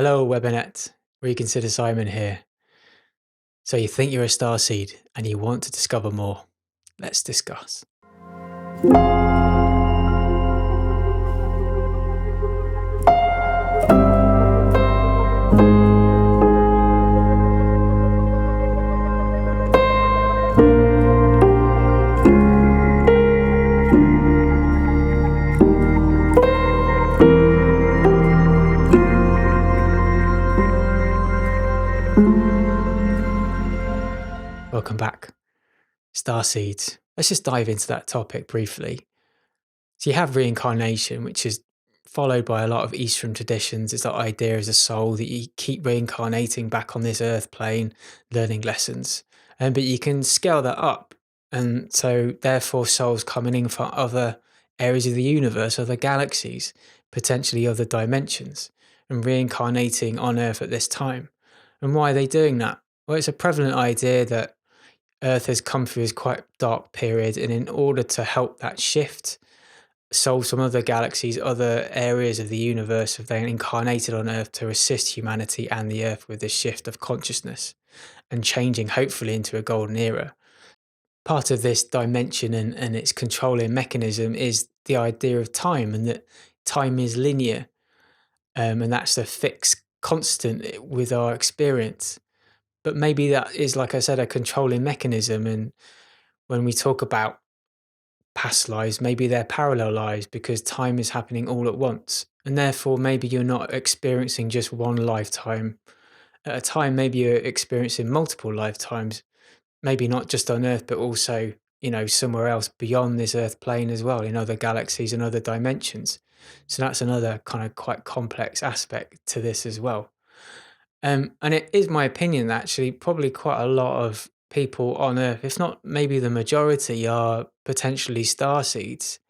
Hello, Webinet. Reconsider Simon here. So you think you're a starseed and you want to discover more. Let's discuss. Welcome back. Starseeds. Let's just dive into that topic briefly. So you have reincarnation, which is followed by a lot of Eastern traditions. It's that idea as a soul that you keep reincarnating back on this earth plane, learning lessons. But you can scale that up. And so therefore souls coming in from other areas of the universe, other galaxies, potentially other dimensions, and reincarnating on earth at this time. And why are they doing that? Well, it's a prevalent idea that Earth has come through this quite dark period, and in order to help that shift, souls from other galaxies, other areas of the universe have then incarnated on Earth to assist humanity and the Earth with this shift of consciousness and changing, hopefully, into a golden era. Part of this dimension and its controlling mechanism is the idea of time, and that time is linear, and that's a fixed constant with our experience. But maybe that is, like I said, a controlling mechanism. And when we talk about past lives, maybe they're parallel lives because time is happening all at once. And therefore, maybe you're not experiencing just one lifetime at a time. Maybe you're experiencing multiple lifetimes, maybe not just on Earth, but also, somewhere else beyond this Earth plane as well, in other galaxies and other dimensions. So that's another kind of quite complex aspect to this as well. And it is my opinion that actually probably quite a lot of people on Earth, if not maybe the majority, are potentially starseeds.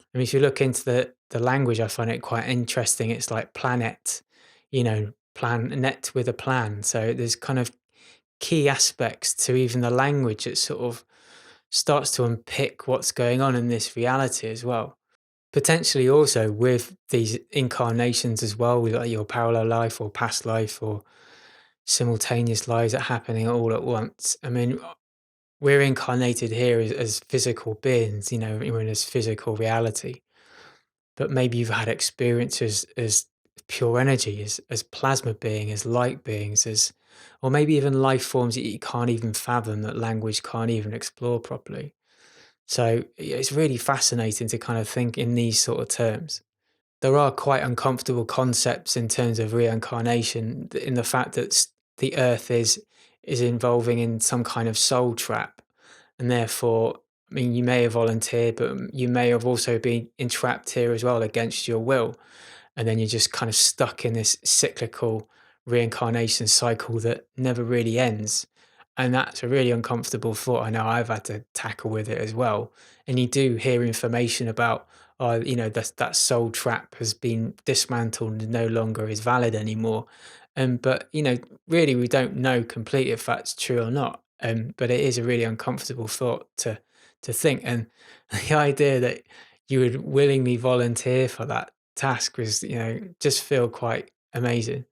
I mean, if you look into the language, I find it quite interesting. It's like planet, planet with a plan. So there's kind of key aspects to even the language that sort of starts to unpick what's going on in this reality as well. Potentially also with these incarnations as well, with like your parallel life or past life or simultaneous lives that are happening all at once. I mean, we're incarnated here as physical beings, we're in this physical reality. But maybe you've had experiences as pure energy, as plasma being, as light beings, or maybe even life forms that you can't even fathom, that language can't even explore properly. So it's really fascinating to kind of think in these sort of terms. There are quite uncomfortable concepts in terms of reincarnation, in the fact that the earth is involving in some kind of soul trap, and therefore, I mean, you may have volunteered, but you may have also been entrapped here as well against your will, and then you're just kind of stuck in this cyclical reincarnation cycle that never really ends. And that's a really uncomfortable thought. I know I've had to tackle with it as well. And you do hear information about, that soul trap has been dismantled and no longer is valid anymore. But really, we don't know completely if that's true or not. But it is a really uncomfortable thought to think. And the idea that you would willingly volunteer for that task was, just feel quite amazing.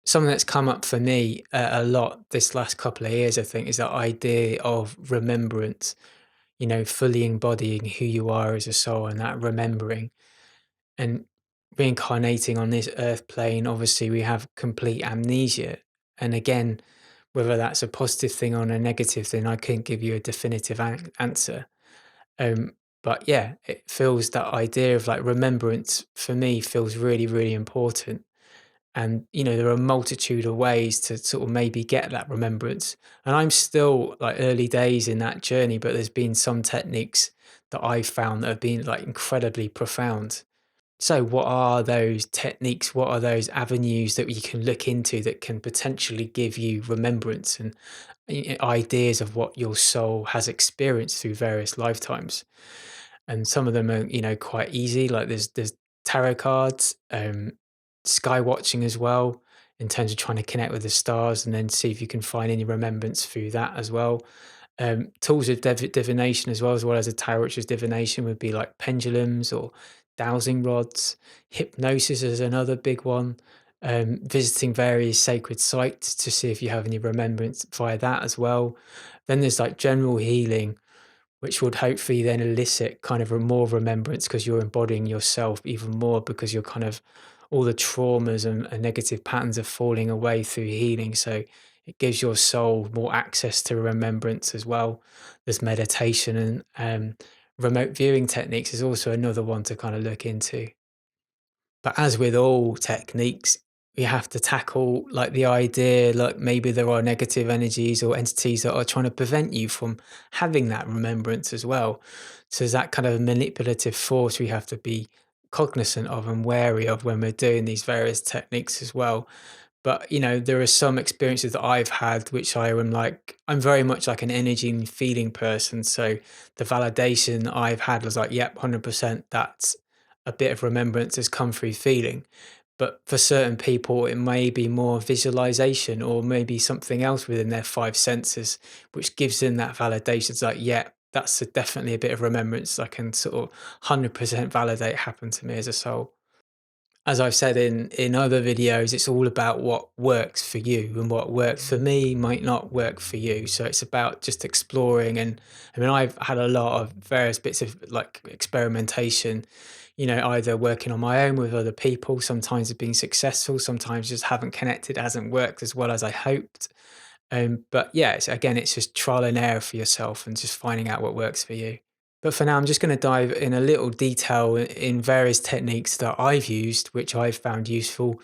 Something that's come up for me a lot this last couple of years, I think, is that idea of remembrance, fully embodying who you are as a soul and that remembering and reincarnating on this earth plane. Obviously, we have complete amnesia. And again, whether that's a positive thing or a negative thing, I couldn't give you a definitive answer. But yeah, it feels that idea of like remembrance for me feels really, really important. And there are a multitude of ways to sort of maybe get that remembrance. And I'm still like early days in that journey, but there's been some techniques that I've found that have been like incredibly profound. So what are those techniques? What are those avenues that you can look into that can potentially give you remembrance and ideas of what your soul has experienced through various lifetimes? And some of them are, quite easy. Like there's tarot cards, sky watching as well, in terms of trying to connect with the stars and then see if you can find any remembrance through that as well. Tools of divination as well as a tarot, which is divination, would be like pendulums or dowsing rods. Hypnosis is another big one. visiting various sacred sites to see if you have any remembrance via that as well. Then there's like general healing, which would hopefully then elicit kind of a more remembrance because you're embodying yourself even more, because you're kind of all the traumas and negative patterns are falling away through healing. So it gives your soul more access to remembrance as well. There's meditation, and remote viewing techniques is also another one to kind of look into. But as with all techniques, you have to tackle like the idea, like maybe there are negative energies or entities that are trying to prevent you from having that remembrance as well. So there's that kind of manipulative force we have to be cognizant of and wary of when we're doing these various techniques as well. But there are some experiences that I've had which I'm very much like an energy and feeling person. So the validation I've had was like, yep, 100%, that's a bit of remembrance has come through feeling. But for certain people, it may be more visualization or maybe something else within their five senses, which gives them that validation. It's like, yeah, that's definitely a bit of remembrance I can sort of 100% validate happened to me as a soul. As I've said in other videos, it's all about what works for you, and what works for me might not work for you. So it's about just exploring. And I mean, I've had a lot of various bits of like experimentation, either working on my own with other people, sometimes it's been successful, sometimes just haven't connected, hasn't worked as well as I hoped. But yeah, it's just trial and error for yourself and just finding out what works for you. But for now, I'm just going to dive in a little detail in various techniques that I've used, which I've found useful.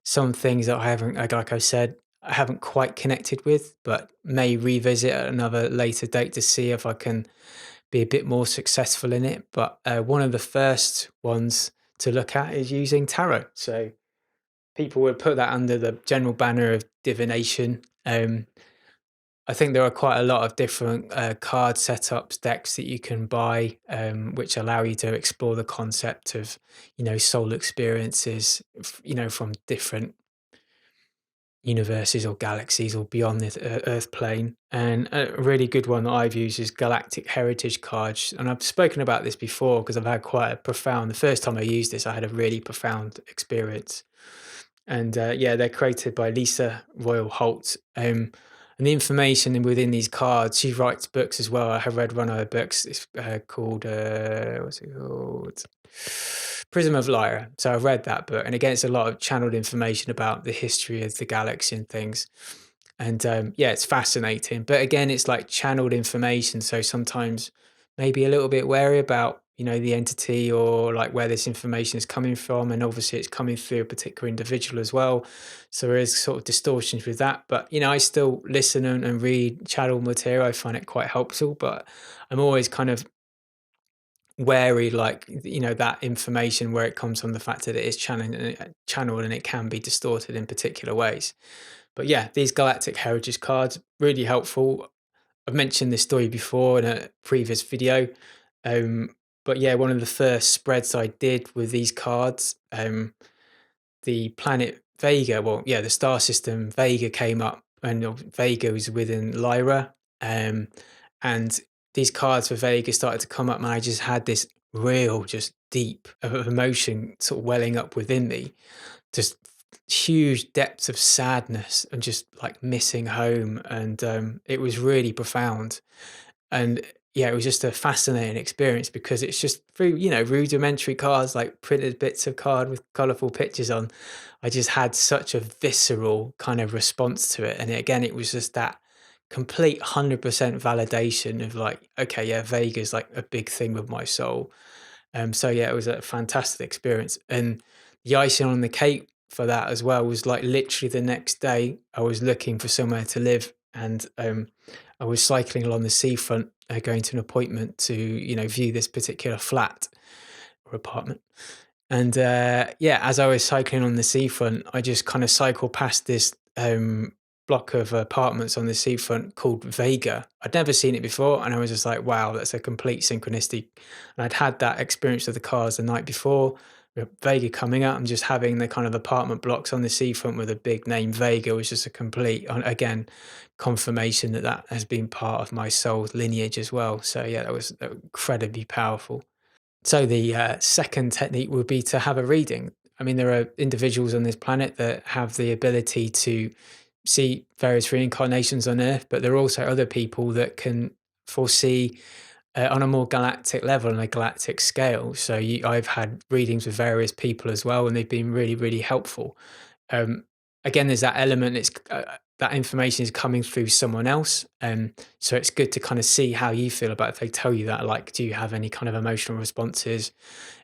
Some things that I haven't, like I said, I haven't quite connected with, but may revisit at another later date to see if I can be a bit more successful in it. But one of the first ones to look at is using tarot. So people would put that under the general banner of divination. I think there are quite a lot of different card setups, decks that you can buy, which allow you to explore the concept of, soul experiences, from different universes or galaxies or beyond this Earth plane. And a really good one that I've used is Galactic Heritage cards. And I've spoken about this before because I've had quite a profound, the first time I used this, I had a really profound experience. And yeah, they're created by Lisa Royal Holt. And the information within these cards, she writes books as well. I have read one of her books. It's called, what's it called? Prism of Lyra. So I've read that book. And again, it's a lot of channeled information about the history of the galaxy and things. And yeah, it's fascinating. But again, it's like channeled information. So sometimes maybe a little bit wary about, the entity or like where this information is coming from. And obviously it's coming through a particular individual as well. So there is sort of distortions with that. But, I still listen and read channel material. I find it quite helpful, but I'm always kind of wary, like, that information where it comes from the fact that it is channeled and it can be distorted in particular ways. But yeah, these Galactic Heritage cards, really helpful. I've mentioned this story before in a previous video. Um, but yeah, one of the first spreads I did with these cards, the planet Vega, well, yeah, the star system Vega came up, and Vega was within Lyra. And these cards for Vega started to come up, and I just had this real, just deep of emotion sort of welling up within me, just huge depths of sadness and just like missing home. And it was really profound. And yeah, it was just a fascinating experience because it's just through, rudimentary cards, like printed bits of card with colorful pictures on. I just had such a visceral kind of response to it. And again, it was just that complete 100% validation of like, okay, yeah, Vega's like a big thing with my soul. So yeah, it was a fantastic experience. And the icing on the cake for that as well was like literally the next day I was looking for somewhere to live, and I was cycling along the seafront, going to an appointment to, view this particular flat or apartment. And yeah, as I was cycling on the seafront, I just kind of cycled past this block of apartments on the seafront called Vega. I'd never seen it before, and I was just like, wow, that's a complete synchronicity. And I'd had that experience with the cars the night before, with Vega coming up, and just having the kind of apartment blocks on the seafront with a big name Vega was just a complete, again, confirmation that that has been part of my soul's lineage as well. So yeah, that was incredibly powerful. So the second technique would be to have a reading. I mean, there are individuals on this planet that have the ability to see various reincarnations on Earth, but there are also other people that can foresee on a more galactic level and a galactic scale. So I've had readings with various people as well, and they've been really, really helpful. Um, Again, there's that element. It's that information is coming through someone else, so it's good to kind of see how you feel about it. If they tell you that, like, do you have any kind of emotional responses,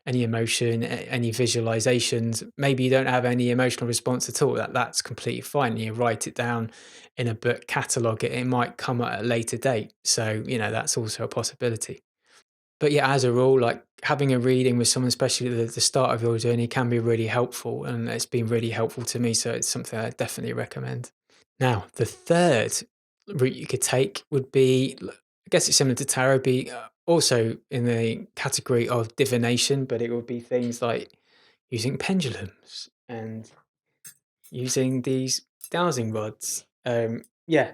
any emotion, any visualizations? Maybe you don't have any emotional response at all. That's completely fine. You write it down in a book, catalog it. It might come at a later date. So that's also a possibility. But yeah, as a rule, like having a reading with someone, especially at the start of your journey, can be really helpful, and it's been really helpful to me. So it's something I definitely recommend. Now, the third route you could take would be, I guess it's similar to tarot, be also in the category of divination, but it would be things like using pendulums and using these dowsing rods. Yeah,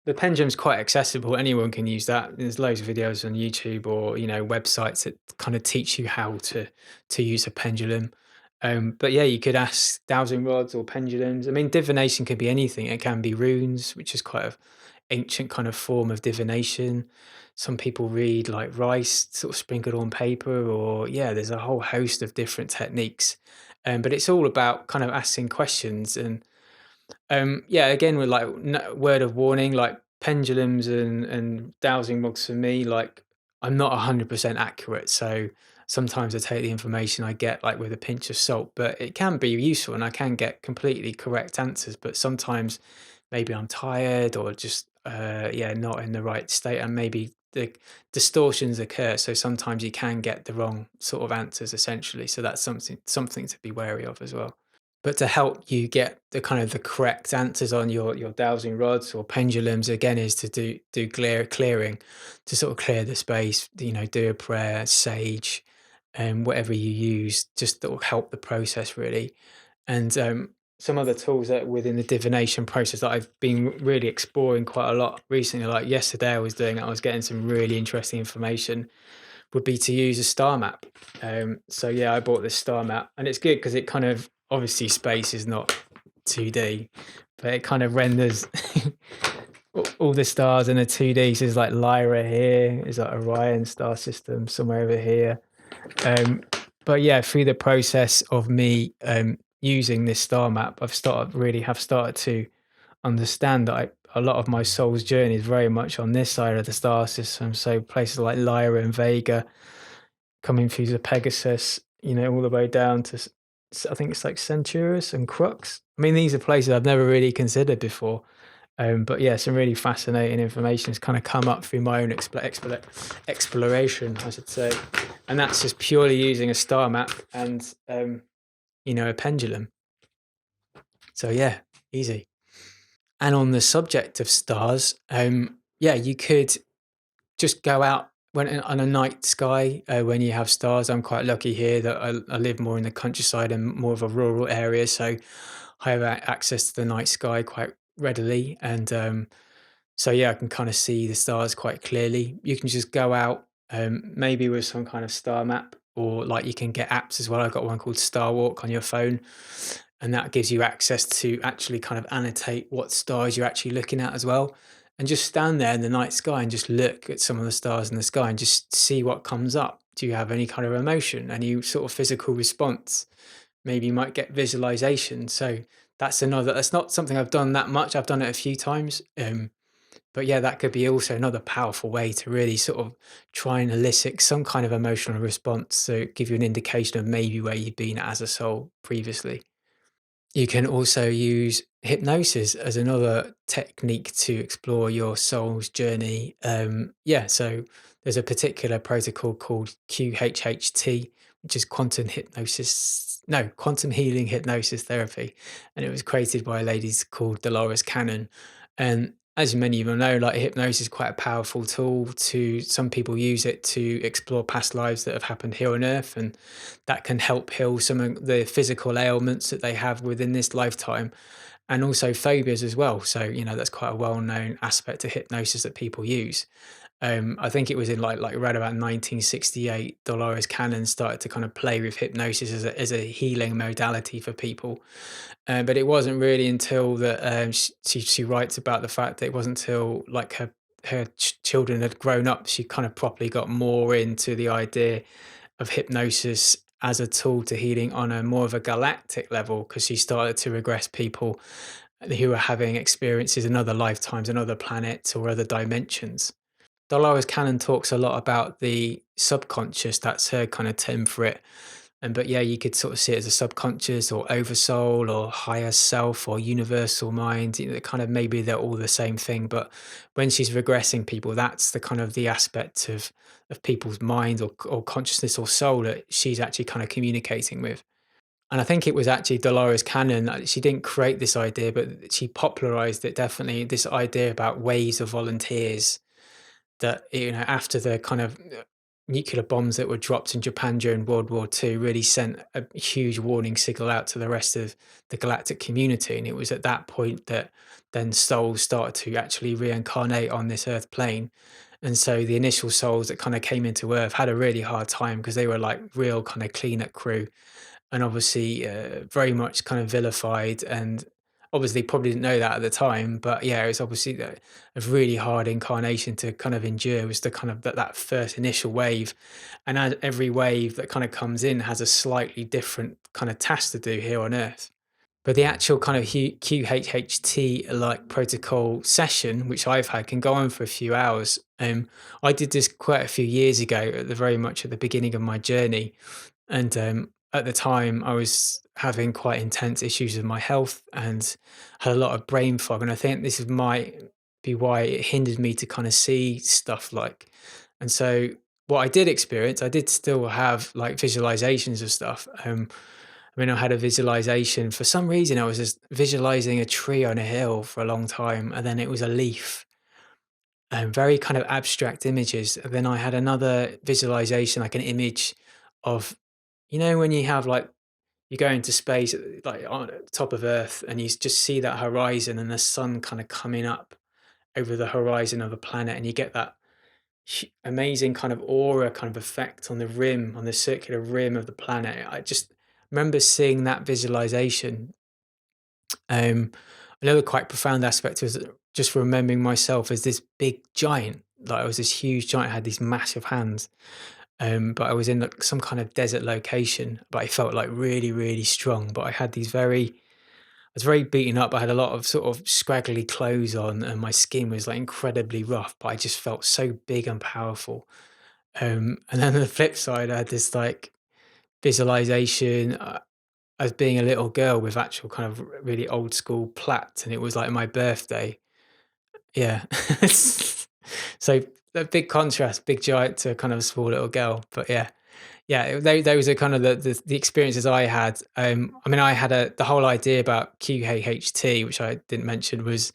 the pendulum's quite accessible. Anyone can use that. There's loads of videos on YouTube or websites that kind of teach you how to use a pendulum. But yeah, you could ask dowsing rods or pendulums. I mean, divination can be anything. It can be runes, which is quite a ancient kind of form of divination. Some people read like rice sort of sprinkled on paper, or yeah, there's a whole host of different techniques. But it's all about kind of asking questions. And yeah, again, with like word of warning, like pendulums and dowsing rods for me, like I'm not 100% accurate. So sometimes I take the information I get like with a pinch of salt, but it can be useful and I can get completely correct answers. But sometimes maybe I'm tired or just, yeah, not in the right state, and maybe the distortions occur. So sometimes you can get the wrong sort of answers essentially. So that's something to be wary of as well. But to help you get the kind of the correct answers on your dowsing rods or pendulums, again, is to do clearing, to sort of clear the space. Do a prayer, sage, and whatever you use, just that will help the process really. And some other tools that within the divination process that I've been really exploring quite a lot recently. Like yesterday, I was getting some really interesting information, would be to use a star map. So yeah, I bought this star map, and it's good because it kind of, obviously space is not 2D, but it kind of renders all the stars in a 2D. So there's like Lyra here, there's like Orion star system somewhere over here. But yeah, through the process of me using this star map, have started to understand that a lot of my soul's journey is very much on this side of the star system. So places like Lyra and Vega, coming through the Pegasus, all the way down to, I think it's like Centaurus and Crux. I mean, these are places I've never really considered before. But yeah, some really fascinating information has kind of come up through my own exploration, I should say. And that's just purely using a star map and, a pendulum. So yeah, easy. And on the subject of stars, yeah, you could just go out on a night sky when you have stars. I'm quite lucky here that I live more in the countryside and more of a rural area, so I have access to the night sky quite readily. And so yeah, I can kind of see the stars quite clearly. You can just go out, maybe with some kind of star map, or like you can get apps as well. I've got one called Star Walk on your phone, and that gives you access to actually kind of annotate what stars you're actually looking at as well. And just stand there in the night sky and just look at some of the stars in the sky and just see what comes up. Do you have any kind of emotion, any sort of physical response? Maybe you might get visualization. So that's not something I've done that much. I've done it a few times. But yeah, that could be also another powerful way to really sort of try and elicit some kind of emotional response to give you an indication of maybe where you've been as a soul previously. You can also use hypnosis as another technique to explore your soul's journey. Yeah, so there's a particular protocol called QHHT, which is quantum healing hypnosis therapy, and it was created by a lady called Dolores Cannon. And as many of you know, like hypnosis is quite a powerful tool. To some people use it to explore past lives that have happened here on Earth, and that can help heal some of the physical ailments that they have within this lifetime, and also phobias as well. So that's quite a well-known aspect of hypnosis that people use. I think it was in like around about 1968, Dolores Cannon started to kind of play with hypnosis as a healing modality for people. But it wasn't really until that she writes about the fact that it wasn't until like her children had grown up, she kind of properly got more into the idea of hypnosis as a tool to healing on a more of a galactic level, because she started to regress people who were having experiences in other lifetimes and other planets or other dimensions. Dolores Cannon talks a lot about the subconscious. That's her kind of term for it. And but yeah, you could sort of see it as a subconscious or oversoul or higher self or universal mind. You know, kind of maybe they're all the same thing. But when she's regressing people, that's the kind of the aspect of people's mind or consciousness or soul that she's actually kind of communicating with. And I think it was actually Dolores Cannon. She didn't create this idea, but she popularized it definitely. This idea about waves of volunteers that, you know, after the kind of nuclear bombs that were dropped in Japan during World War II really sent a huge warning signal out to the rest of the galactic community. And it was at that point that then souls started to actually reincarnate on this earth plane. And so the initial souls that kind of came into earth had a really hard time because they were like real kind of cleanup crew, and obviously very much kind of vilified, and obviously probably didn't know that at the time, but yeah, it was obviously a really hard incarnation to kind of endure, was the kind of that first initial wave. And as every wave that kind of comes in has a slightly different kind of task to do here on earth. But the actual kind of QHHT like protocol session, which I've had, can go on for a few hours. I did this quite a few years ago, at the very much at the beginning of my journey, and at the time, I was having quite intense issues with my health and had a lot of brain fog. And I think this might be why it hindered me to kind of see stuff like. And so, what I did experience, I did still have like visualizations of stuff. I mean, I had a visualization for some reason. I was just visualizing a tree on a hill for a long time, and then it was a leaf, and very kind of abstract images. And then I had another visualization, like an image of, you know, when you have like, you go into space, like on top of Earth, and you just see that horizon and the sun kind of coming up over the horizon of the planet, and you get that amazing kind of aura kind of effect on the rim, on the circular rim of the planet. I just remember seeing that visualization. Um, Another quite profound aspect was just remembering myself as this big giant. Like I was this huge giant, I had these massive hands. But I was in like some kind of desert location, but I felt like really, really strong. But I had these very, I was very beaten up. I had a lot of sort of scraggly clothes on, and my skin was like incredibly rough. But I just felt so big and powerful. And then on the flip side, I had this like visualization as being a little girl with actual kind of really old school plaits, and it was like my birthday. Yeah. So a big contrast, big giant to kind of a small little girl. But yeah. Yeah, those are kind of the experiences I had. I mean, I had the whole idea about QHHT, which I didn't mention, was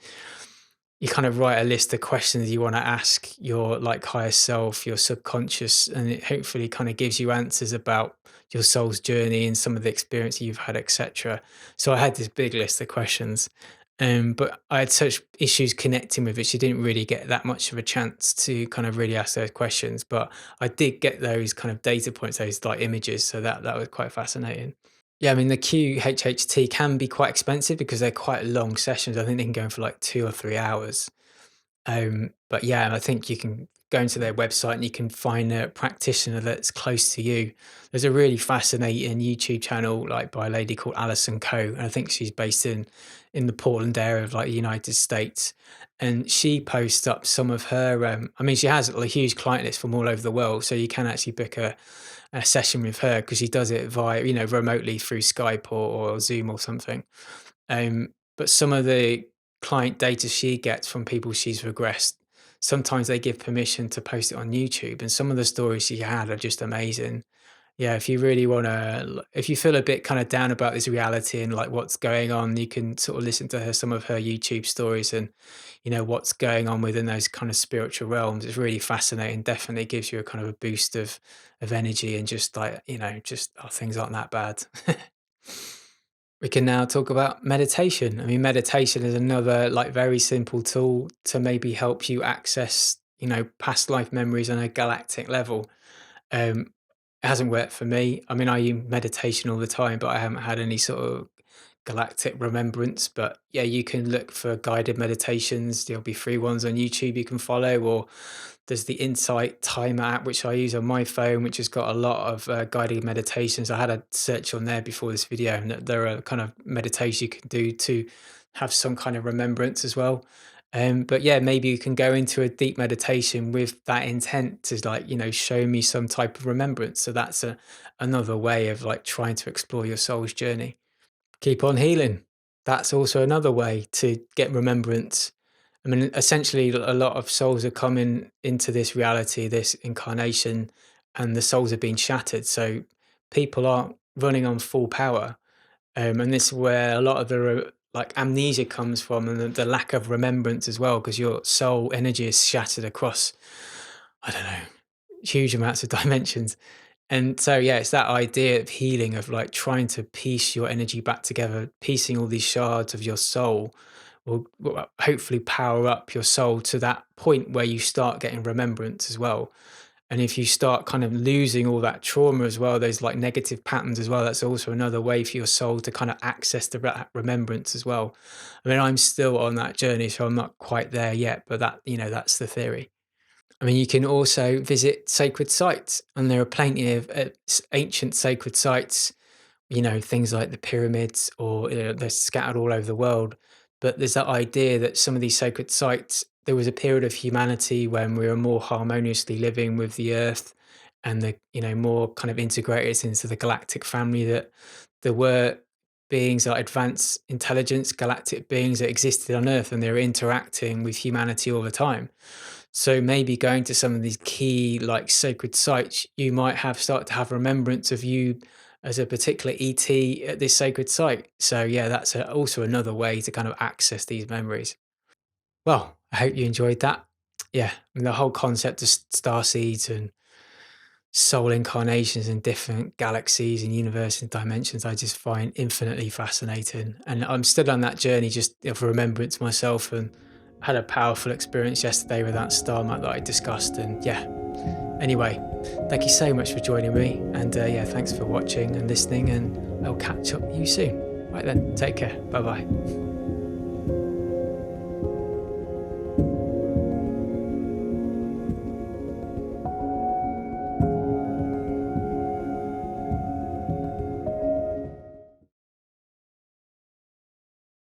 you kind of write a list of questions you want to ask your like higher self, your subconscious, and it hopefully kind of gives you answers about your soul's journey and some of the experience you've had, etc. So I had this big list of questions, but I had such issues connecting with it. She didn't really get that much of a chance to kind of really ask those questions, but I did get those kind of data points, those like images. So that was quite fascinating. Yeah, I mean, the QHHT can be quite expensive because they're quite long sessions. I think they can go on for like 2 or 3 hours. But yeah, I think you can go into their website and you can find a practitioner that's close to you. There's a really fascinating YouTube channel like by a lady called Alison Coe, and I think she's based in the Portland area of like the United States. And she posts up some of her. I mean, she has a huge client list from all over the world, so you can actually book a session with her because she does it via, you know, remotely through Skype or Zoom or something. But some of the client data she gets from people she's regressed, sometimes they give permission to post it on YouTube, and some of the stories she had are just amazing. Yeah, if you really want to, if you feel a bit kind of down about this reality and like what's going on, you can sort of listen to her, some of her YouTube stories, and you know what's going on within those kind of spiritual realms. It's really fascinating. Definitely gives you a kind of a boost of energy, and just like, you know, just, oh, things aren't that bad. We can now talk about meditation. I mean, meditation is another like very simple tool to maybe help you access, past life memories on a galactic level. It hasn't worked for me. I mean, I use meditation all the time, but I haven't had any sort of galactic remembrance. But yeah, you can look for guided meditations. There'll be free ones on YouTube you can follow, or there's the Insight Timer app, which I use on my phone, which has got a lot of guided meditations. I had a search on there before this video, and there are kind of meditations you can do to have some kind of remembrance as well. But yeah, maybe you can go into a deep meditation with that intent to, like, show me some type of remembrance. So that's another way of like trying to explore your soul's journey. Keep on healing. That's also another way to get remembrance. I mean, essentially, a lot of souls are coming into this reality, this incarnation, and the souls are being shattered. So people aren't running on full power. And this is where a lot of the like amnesia comes from, and the lack of remembrance as well, because your soul energy is shattered across, I don't know, huge amounts of dimensions. And so, yeah, it's that idea of healing, of like trying to piece your energy back together, piecing all these shards of your soul will hopefully power up your soul to that point where you start getting remembrance as well. And if you start kind of losing all that trauma as well, those like negative patterns as well, that's also another way for your soul to kind of access the remembrance as well. I mean, I'm still on that journey, so I'm not quite there yet, but that's the theory. I mean, you can also visit sacred sites, and there are plenty of ancient sacred sites, things like the pyramids, or they're scattered all over the world. But there's that idea that some of these sacred sites, there was a period of humanity when we were more harmoniously living with the earth, and more kind of integrated into the galactic family, that there were beings like advanced intelligence, galactic beings that existed on earth, and they were interacting with humanity all the time. So maybe going to some of these key like sacred sites, you might start to have remembrance of you as a particular ET at this sacred site. So yeah, that's also another way to kind of access these memories. Well, I hope you enjoyed that. Yeah, I mean, the whole concept of star seeds and soul incarnations in different galaxies and universe and dimensions, I just find infinitely fascinating. And I'm still on that journey just of remembrance myself, and had a powerful experience yesterday with that star map that I discussed. And yeah, anyway, thank you so much for joining me. And yeah, thanks for watching and listening, and I'll catch up with you soon. Right then, take care. Bye bye.